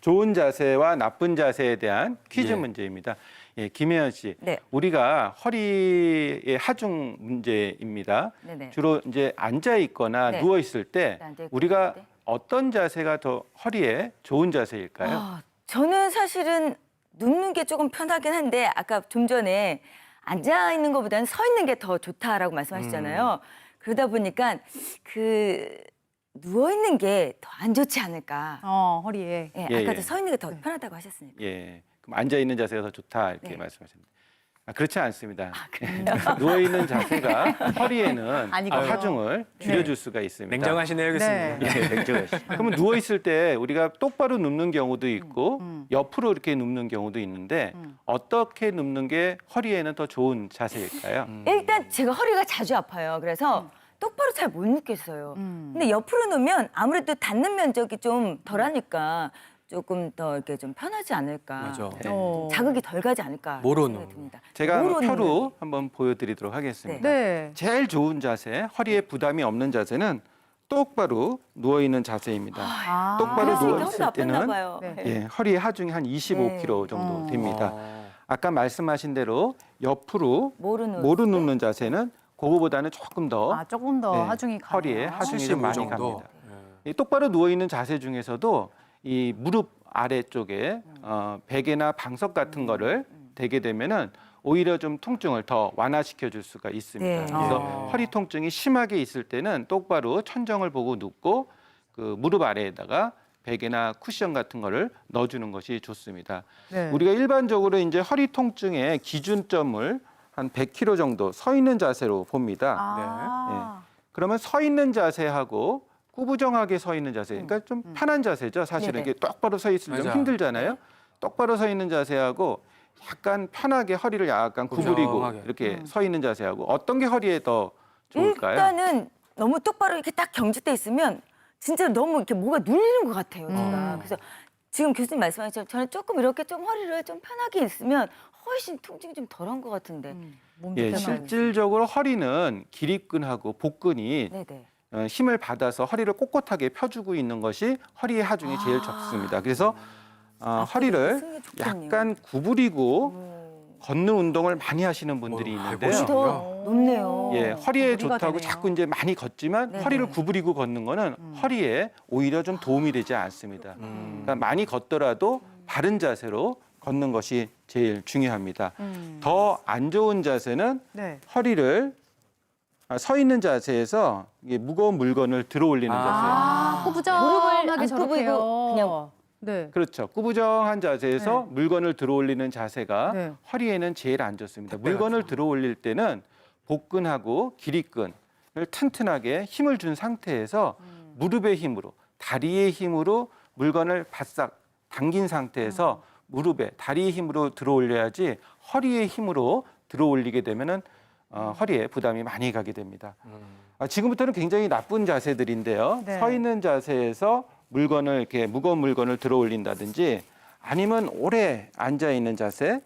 좋은 자세와 나쁜 자세에 대한 퀴즈 예. 문제입니다. 예, 김혜연 씨, 네. 우리가 허리의 하중 문제입니다. 네네. 주로 이제 앉아 있거나 네. 누워 있을 때 앉아 있고 우리가 있는데. 어떤 자세가 더 허리에 좋은 자세일까요? 저는 사실은 눕는 게 조금 편하긴 한데 아까 좀 전에 앉아 있는 것보다는 서 있는 게 더 좋다라고 말씀하셨잖아요. 그러다 보니까 그 누워 있는 게 더 안 좋지 않을까. 허리에. 예, 예, 아까도 예. 서 있는 게 더 편하다고 하셨으니까. 예, 그럼 앉아 있는 자세가 더 좋다 이렇게 네. 말씀하십니다. 그렇지 않습니다. 그래요? 누워 있는 자세가 허리에는 아니군요. 하중을 줄여줄 수가 있습니다. 냉정하시네요, 교수님. 네. 예, 냉정하시죠. 그러면 누워 있을 때 우리가 똑바로 눕는 경우도 있고 옆으로 이렇게 눕는 경우도 있는데 어떻게 눕는 게 허리에는 더 좋은 자세일까요? 일단 제가 허리가 자주 아파요. 그래서 똑바로 잘 못 눕겠어요. 근데 옆으로 누면 아무래도 닿는 면적이 좀 덜하니까 조금 더 이렇게 좀 편하지 않을까. 맞아. 자극이 덜 가지 않을까 모로 생각이 누는. 듭니다. 제가 모로 표로 누는. 한번 보여드리도록 하겠습니다. 네. 제일 좋은 자세, 허리에 부담이 없는 자세는 똑바로 누워 있는 자세입니다. 똑바로 그래서 누워 이렇게 있을 허리가 아팠나 때는 봐요. 네. 예, 허리의 하중이 한 25kg 정도 됩니다. 아까 말씀하신 대로 옆으로 모로 누는. 모루 눕는 자세는 그거보다는 조금 더 조금 더 네, 하중이 가요. 허리에 하중이 좀 많이 75 정도? 갑니다. 이 똑바로 누워 있는 자세 중에서도 이 무릎 아래쪽에 베개나 방석 같은 거를 대게 되면은 오히려 좀 통증을 더 완화시켜 줄 수가 있습니다. 네. 그래서 허리 통증이 심하게 있을 때는 똑바로 천정을 보고 눕고 그 무릎 아래에다가 베개나 쿠션 같은 거를 넣어주는 것이 좋습니다. 네. 우리가 일반적으로 이제 허리 통증의 기준점을 한 100kg 정도 서 있는 자세로 봅니다. 그러면 서 있는 자세하고 꾸부정하게 서 있는 자세, 그러니까 좀 편한 자세죠. 사실은 네네. 이게 똑바로 서 있으면 좀 맞아. 힘들잖아요. 똑바로 서 있는 자세하고 약간 편하게 허리를 약간 구부리고 꾸부정하게. 이렇게 서 있는 자세하고 어떤 게 허리에 더 좋을까요? 일단은 너무 똑바로 이렇게 딱 경직돼 있으면 진짜 너무 이렇게 뭐가 눌리는 것 같아요. 제가. 그래서 지금 교수님 말씀하신 저는 조금 이렇게 좀 허리를 좀 편하게 있으면 훨씬 통증이 좀 덜한 것 같은데. 예, 실질적으로 허리는 기립근하고 복근이 네네. 힘을 받아서 허리를 꼿꼿하게 펴주고 있는 것이 허리의 하중이 제일 적습니다. 그래서 허리를 쓰는 게 좋겠네요. 약간 구부리고 걷는 운동을 많이 하시는 분들이 있는데요. 훨씬 더 높네요. 예, 허리에 머리가 좋다고 되네요. 자꾸 이제 많이 걷지만 네네. 허리를 구부리고 걷는 거는 허리에 오히려 좀 도움이 되지 않습니다. 그러니까 많이 걷더라도 바른 자세로 걷는 것이 제일 중요합니다. 더 안 좋은 자세는 네. 허리를 서 있는 자세에서 이게 무거운 물건을 들어 올리는 자세. 꾸부정하게 무릎을 안 저렇게요. 굽히고 그냥. 네. 그렇죠. 꾸부정한 자세에서 물건을 들어 올리는 자세가 네. 허리에는 제일 안 좋습니다. 물건을 들어 올릴 때는 복근하고 기립근을 튼튼하게 힘을 준 상태에서 무릎의 힘으로, 다리의 힘으로 물건을 바싹 당긴 상태에서 무릎에, 다리의 힘으로 들어 올려야지 허리의 힘으로 들어 올리게 되면은 허리에 부담이 많이 가게 됩니다. 지금부터는 굉장히 나쁜 자세들인데요. 네. 서 있는 자세에서 물건을 이렇게 무거운 물건을 들어 올린다든지 아니면 오래 앉아 있는 자세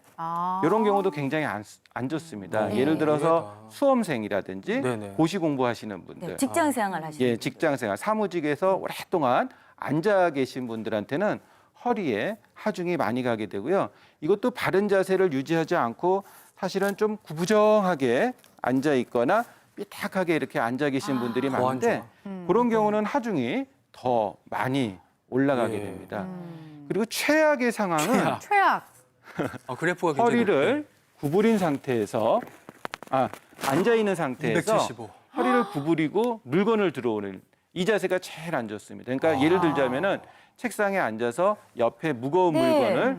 이런 경우도 굉장히 안 좋습니다. 네. 예를 들어서 의외다. 수험생이라든지 네네. 고시 공부하시는 분들, 네, 직장 생활 하시는 예, 직장생활, 사무직에서 오랫동안 앉아 계신 분들한테는 허리에 하중이 많이 가게 되고요. 이것도 바른 자세를 유지하지 않고 사실은 좀 구부정하게 앉아 있거나 삐딱하게 이렇게 앉아 계신 분들이 더안 많은데 그런 경우는 하중이 더 많이 올라가게 예. 됩니다. 그리고 최악의 상황은 최악. 그래프가 굉장히 허리를 구부린 상태에서 앉아 있는 상태에서 275. 허리를 구부리고 물건을 들어오는 이 자세가 제일 안 좋습니다. 그러니까 예를 들자면은 책상에 앉아서 옆에 무거운 네. 물건을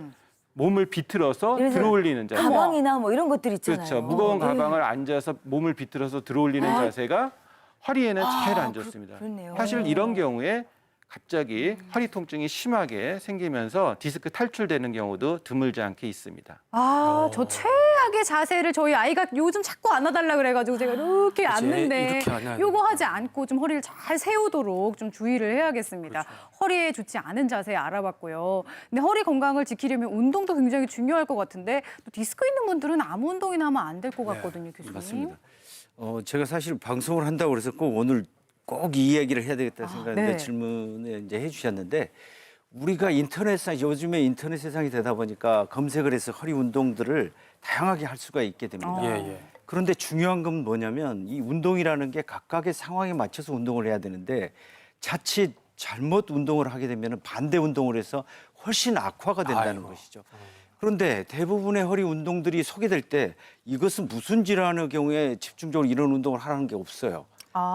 몸을 비틀어서 예를 들어 들어올리는 자세. 가방이나 뭐 이런 것들 있잖아요. 그렇죠. 무거운 네. 가방을 앉아서 몸을 비틀어서 들어올리는 자세가 허리에는 제일 안 좋습니다. 그렇네요. 사실 이런 경우에 갑자기 허리 통증이 심하게 생기면서 디스크 탈출되는 경우도 드물지 않게 있습니다. 저 최악의 자세를 저희 아이가 요즘 자꾸 안아달라 그래가지고 제가 이렇게 앉는데 이렇게 안아야 요거 하지 않고 좀 허리를 잘 세우도록 좀 주의를 해야겠습니다. 허리에 좋지 않은 자세 알아봤고요. 근데 허리 건강을 지키려면 운동도 굉장히 중요할 것 같은데 또 디스크 있는 분들은 아무 운동이나 하면 안 될 것 같거든요, 교수님. 맞습니다. 제가 사실 방송을 한다고 그래서 꼭 오늘 꼭 이 이야기를 해야 되겠다 생각했는데 네. 질문을 이제 해주셨는데 우리가 인터넷상 요즘에 인터넷 세상이 되다 보니까 검색을 해서 허리 운동들을 다양하게 할 수가 있게 됩니다. 예. 그런데 중요한 건 뭐냐면 이 운동이라는 게 각각의 상황에 맞춰서 운동을 해야 되는데 자칫 잘못 운동을 하게 되면 반대 운동을 해서 훨씬 악화가 된다는 아이고. 것이죠. 그런데 대부분의 허리 운동들이 소개될 때 이것은 무슨 질환의 경우에 집중적으로 이런 운동을 하라는 게 없어요.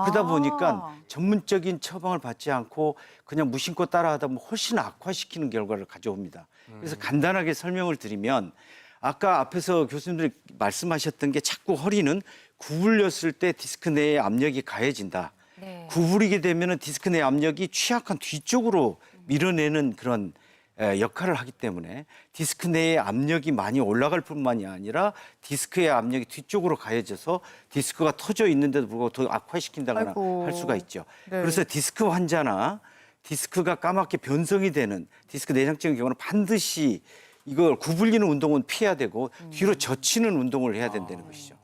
그러다 보니까 전문적인 처방을 받지 않고 그냥 무심코 따라하다 보면 훨씬 악화시키는 결과를 가져옵니다. 그래서 간단하게 설명을 드리면 아까 앞에서 교수님들이 말씀하셨던 게 자꾸 허리는 구부렸을 때 디스크 내에 압력이 가해진다. 네. 구부리게 되면 디스크 내 압력이 취약한 뒤쪽으로 밀어내는 그런 역할을 하기 때문에 디스크 내의 압력이 많이 올라갈 뿐만이 아니라 디스크의 압력이 뒤쪽으로 가해져서 디스크가 터져 있는데도 불구하고 더 악화시킨다거나 아이고. 할 수가 있죠. 네. 그래서 디스크 환자나 디스크가 까맣게 변성이 되는 디스크 내장증의 경우는 반드시 이걸 구불리는 운동은 피해야 되고 뒤로 젖히는 운동을 해야 된다는 것이죠.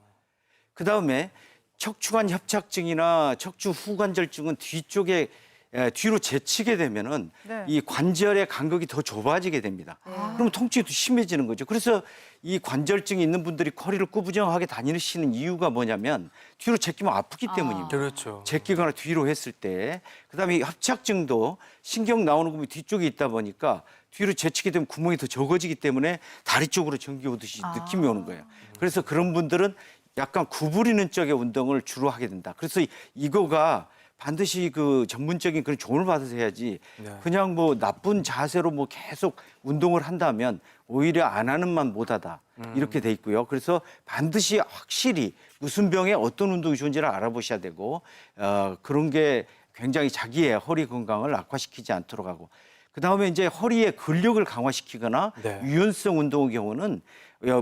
그다음에 척추관 협착증이나 척추 후관절증은 뒤쪽에 뒤로 제치게 되면은 네. 이 관절의 간격이 더 좁아지게 됩니다. 그럼 통증이 더 심해지는 거죠. 그래서 이 관절증이 있는 분들이 허리를 꾸부정하게 다니시는 이유가 뭐냐면 뒤로 제끼면 아프기 때문입니다. 그렇죠. 제끼거나 뒤로 했을 때 그다음에 협착증도 신경 나오는 부분이 뒤쪽에 있다 보니까 뒤로 제치게 되면 구멍이 더 적어지기 때문에 다리 쪽으로 전기 오듯이 느낌이 오는 거예요. 그래서 그런 분들은 약간 구부리는 쪽의 운동을 주로 하게 된다. 그래서 이거가 반드시 그 전문적인 그런 조언을 받아서 해야지 네. 그냥 뭐 나쁜 자세로 뭐 계속 운동을 한다면 오히려 안 하는 만 못하다 이렇게 돼 있고요. 그래서 반드시 확실히 무슨 병에 어떤 운동이 좋은지를 알아보셔야 되고 그런 게 굉장히 자기의 허리 건강을 악화시키지 않도록 하고 그다음에 이제 허리의 근력을 강화시키거나 네. 유연성 운동의 경우는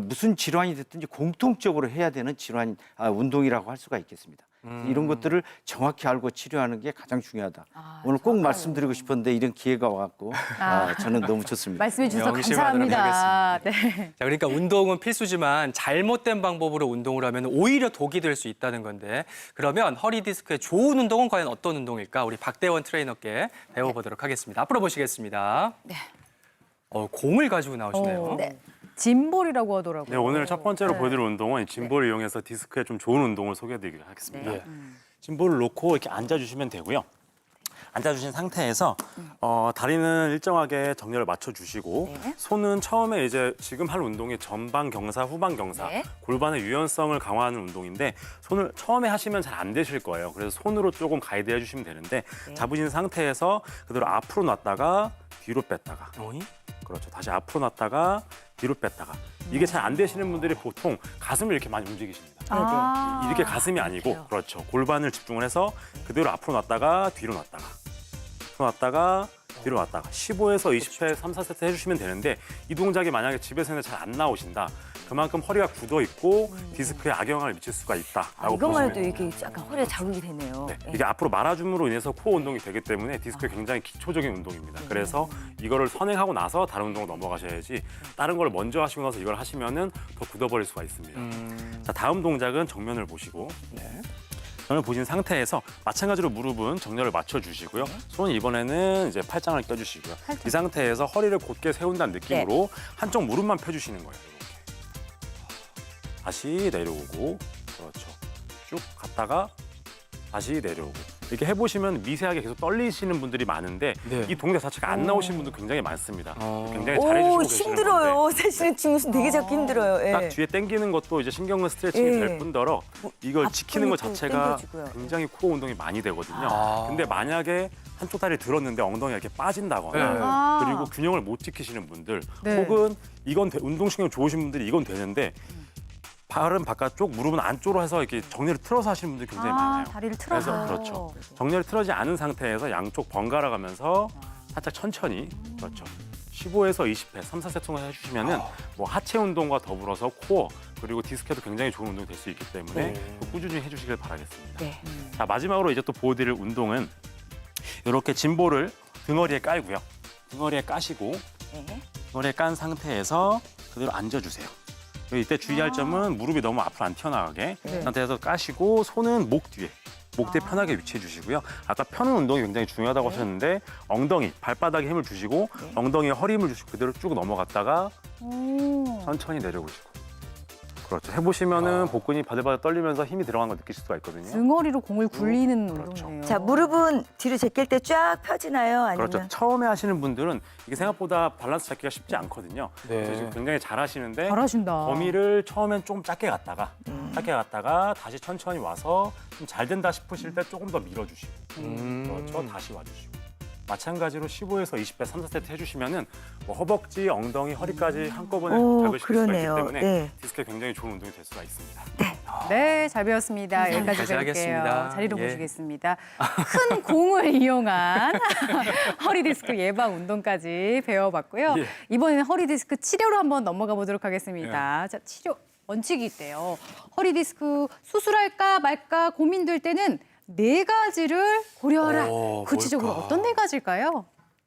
무슨 질환이 됐든지 공통적으로 해야 되는 질환 운동이라고 할 수가 있겠습니다. 이런 것들을 정확히 알고 치료하는 게 가장 중요하다. 오늘 꼭 말씀드리고 싶었는데 이런 기회가 와갖고 저는 너무 좋습니다. 말씀해 주셔서 명심하도록 감사합니다. 네. 자, 그러니까 운동은 필수지만 잘못된 방법으로 운동을 하면 오히려 독이 될 수 있다는 건데 그러면 허리 디스크에 좋은 운동은 과연 어떤 운동일까? 우리 박대원 트레이너께 배워보도록 하겠습니다. 앞으로 보시겠습니다. 네. 공을 가지고 나오시네요. 네. 짐볼이라고 하더라고요. 네, 오늘 첫 번째로 네. 보여드릴 운동은 짐볼을 이용해서 디스크에 좀 좋은 운동을 소개해드리도록 하겠습니다. 네. 짐볼을 놓고 이렇게 앉아주시면 되고요. 앉아주신 상태에서 다리는 일정하게 정렬을 맞춰주시고 네. 손은 처음에 이제 지금 할 운동이 전방 경사, 후방 경사, 네. 골반의 유연성을 강화하는 운동인데 손을 처음에 하시면 잘 안 되실 거예요. 그래서 손으로 조금 가이드 해주시면 되는데 네. 잡으신 상태에서 그대로 앞으로 놨다가 뒤로 뺐다가 어이? 그렇죠. 다시 앞으로 놨다가 뒤로 뺐다가 이게 잘 안 되시는 분들이 보통 가슴을 이렇게 많이 움직이십니다. 이렇게 가슴이 아니고 그렇죠. 골반을 집중을 해서 그대로 앞으로 놨다가 뒤로 놨다가 앞으로 놨다가 뒤로 놨다가 15에서 20회 3, 4세트 해주시면 되는데 이 동작이 만약에 집에서 했는데 잘 안 나오신다. 그만큼 허리가 굳어 있고 디스크에 악영향을 미칠 수가 있다라고 이것만 보시면 해도 이게 약간 허리에 자극이 되네요. 네, 네. 이게 앞으로 말아줌으로 인해서 코어 운동이 되기 때문에 디스크에 굉장히 기초적인 운동입니다. 그래서 이거를 선행하고 나서 다른 운동으로 넘어가셔야지 다른 걸 먼저 하시고 나서 이걸 하시면은 더 굳어버릴 수가 있습니다. 자, 다음 동작은 정면을 보시고 정면을 보신 상태에서 마찬가지로 무릎은 정렬을 맞춰주시고요. 손은 이번에는 이제 팔짱을 껴주시고요. 이 상태에서 허리를 곧게 세운다는 느낌으로 한쪽 무릎만 펴주시는 거예요. 이렇게. 다시 내려오고 그렇죠. 쭉 갔다가 다시 내려오고 이렇게 해보시면 미세하게 계속 떨리시는 분들이 많은데 네. 이 동작 자체가 안 나오시는 분들 굉장히 많습니다. 굉장히 오, 잘해주시고 계시는 힘들어요. 건데 사실은 지금 되게 잡기 힘들어요. 예. 딱 뒤에 당기는 것도 이제 신경근 스트레칭이 예. 될 뿐더러 이걸 앞으로 지키는 것 또 자체가 당겨주고요. 굉장히 코어 운동이 많이 되거든요. 아. 근데 만약에 한쪽 다리를 들었는데 엉덩이가 이렇게 빠진다거나 네. 아. 그리고 균형을 못 지키시는 분들 네. 혹은 이건 운동신경 좋으신 분들이 이건 되는데 발은 바깥쪽, 무릎은 안쪽으로 해서 이렇게 정렬을 틀어서 하시는 분들이 굉장히 많아요. 다리를 틀어서. 그래서 그렇죠. 정렬이 틀어지지 않은 상태에서 양쪽 번갈아 가면서 살짝 천천히 그렇죠. 15에서 20회, 3, 4세트 정도 해주시면은 뭐 하체 운동과 더불어서 코어 그리고 디스크에도 굉장히 좋은 운동이 될 수 있기 때문에 또 꾸준히 해주시길 바라겠습니다. 네. 자, 마지막으로 이제 또 보여드릴 운동은 이렇게 짐볼을 등허리에 깔고요. 등허리에 까시고 네. 등허리에 깐 상태에서 그대로 앉아주세요. 이때 주의할 점은 무릎이 너무 앞으로 안 튀어나가게 네. 상태에서 까시고 손은 목 뒤에 목대 편하게 위치해 주시고요. 아까 펴는 운동이 굉장히 중요하다고 하셨는데 엉덩이, 발바닥에 힘을 주시고 엉덩이에 허리 힘을 주시고 그대로 쭉 넘어갔다가 천천히 내려오시고. 그렇죠. 해보시면은 복근이 바들바들 떨리면서 힘이 들어간 걸 느끼실 수가 있거든요. 등허리로 공을 굴리는 그렇죠. 운동이네요. 자, 무릎은 뒤로 제낄 때 쫙 펴지나요? 아니면 그렇죠. 처음에 하시는 분들은 이게 생각보다 밸런스 잡기가 쉽지 않거든요. 그래서 지금 굉장히 잘하시는데 잘하신다. 범위를 처음엔 좀 작게 갔다가 다시 천천히 와서 좀 잘 된다 싶으실 때 조금 더 밀어주시고 그렇죠. 다시 와주시고 마찬가지로 15에서 20배 3, 4세트 해주시면은 뭐 허벅지, 엉덩이, 허리까지 한꺼번에 오, 밟으실 수가 있기 그러네요. 때문에 네. 디스크에 굉장히 좋은 운동이 될 수가 있습니다. 네, 잘 배웠습니다. 여기까지 잘 배울게요. 하겠습니다. 자리로 예. 모시겠습니다. 큰 공을 이용한 허리 디스크 예방 운동까지 배워봤고요. 예. 이번에는 허리 디스크 치료로 한번 넘어가 보도록 하겠습니다. 자, 치료 원칙이 있대요. 허리 디스크 수술할까 말까 고민될 때는 네 가지를 고려하라. 구체적으로 뭘까? 어떤 네 가지일까요?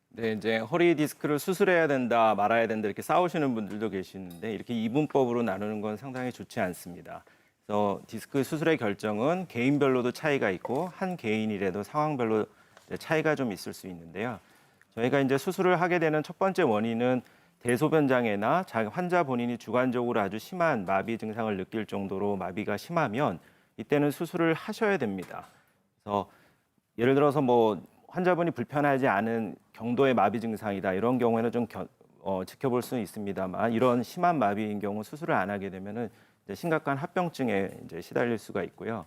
네, 이제 허리 디스크를 수술해야 된다, 말아야 된다 이렇게 싸우시는 분들도 계시는데 이렇게 이분법으로 나누는 건 상당히 좋지 않습니다. 그래서 디스크 수술의 결정은 개인별로도 차이가 있고 한 개인이라도 상황별로 차이가 좀 있을 수 있는데요. 저희가 이제 수술을 하게 되는 첫 번째 원인은 대소변 장애나 환자 본인이 주관적으로 아주 심한 마비 증상을 느낄 정도로 마비가 심하면 이때는 수술을 하셔야 됩니다. 그래서 예를 들어서 뭐 환자분이 불편하지 않은 경도의 마비 증상이다 이런 경우에는 좀 지켜볼 수는 있습니다만 이런 심한 마비인 경우 수술을 안 하게 되면은 이제 심각한 합병증에 이제 시달릴 수가 있고요.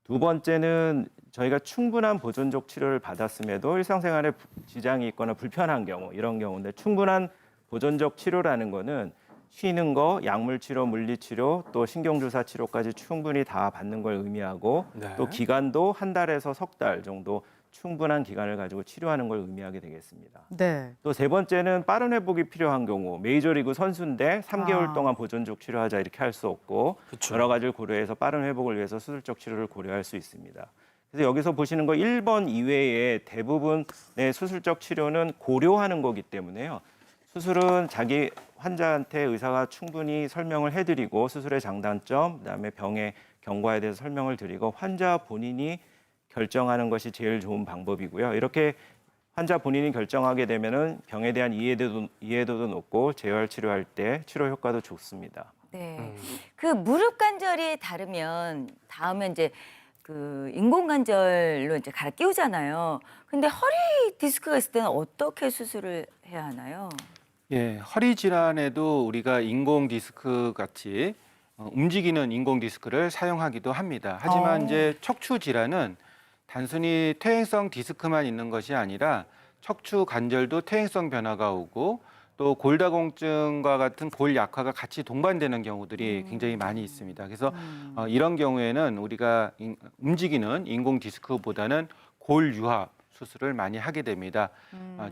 두 번째는 저희가 충분한 보존적 치료를 받았음에도 일상생활에 지장이 있거나 불편한 경우 이런 경우인데 충분한 보존적 치료라는 거는 쉬는 거, 약물 치료, 물리 치료, 또 신경주사 치료까지 충분히 다 받는 걸 의미하고 네. 또 기간도 한 달에서 석 달 정도 충분한 기간을 가지고 치료하는 걸 의미하게 되겠습니다. 네. 또 세 번째는 빠른 회복이 필요한 경우 메이저리그 선수인데 3개월 동안 보존적 치료하자 이렇게 할 수 없고 그쵸. 여러 가지를 고려해서 빠른 회복을 위해서 수술적 치료를 고려할 수 있습니다. 그래서 여기서 보시는 거 1번 이외에 대부분의 수술적 치료는 고려하는 거기 때문에요. 수술은 자기 환자한테 의사가 충분히 설명을 해드리고 수술의 장단점, 그다음에 병의 경과에 대해서 설명을 드리고 환자 본인이 결정하는 것이 제일 좋은 방법이고요. 이렇게 환자 본인이 결정하게 되면은 병에 대한 이해도도 높고 재활 치료할 때 치료 효과도 좋습니다. 네. 그 무릎 관절이 다르면 다음에 이제 그 인공 관절로 이제 갈아 끼우잖아요. 근데 허리 디스크가 있을 때는 어떻게 수술을 해야 하나요? 예, 허리 질환에도 우리가 인공 디스크 같이 움직이는 인공 디스크를 사용하기도 합니다. 하지만 이제 척추 질환은 단순히 퇴행성 디스크만 있는 것이 아니라 척추 관절도 퇴행성 변화가 오고 또 골다공증과 같은 골 약화가 같이 동반되는 경우들이 굉장히 많이 있습니다. 그래서 이런 경우에는 우리가 움직이는 인공 디스크보다는 골 유합 수술을 많이 하게 됩니다.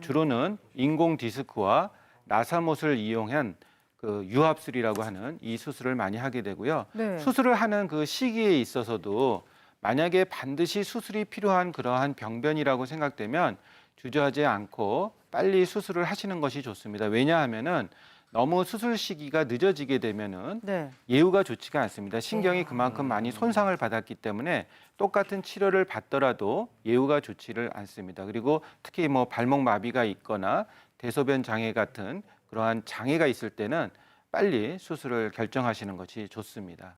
주로는 인공 디스크와 나사못을 이용한 그 유합술이라고 하는 이 수술을 많이 하게 되고요. 네. 수술을 하는 그 시기에 있어서도 만약에 반드시 수술이 필요한 그러한 병변이라고 생각되면 주저하지 않고 빨리 수술을 하시는 것이 좋습니다. 왜냐하면은 너무 수술 시기가 늦어지게 되면은 네. 예후가 좋지가 않습니다. 신경이 그만큼 많이 손상을 받았기 때문에 똑같은 치료를 받더라도 예후가 좋지를 않습니다. 그리고 특히 뭐 발목 마비가 있거나 대소변 장애 같은 그러한 장애가 있을 때는 빨리 수술을 결정하시는 것이 좋습니다.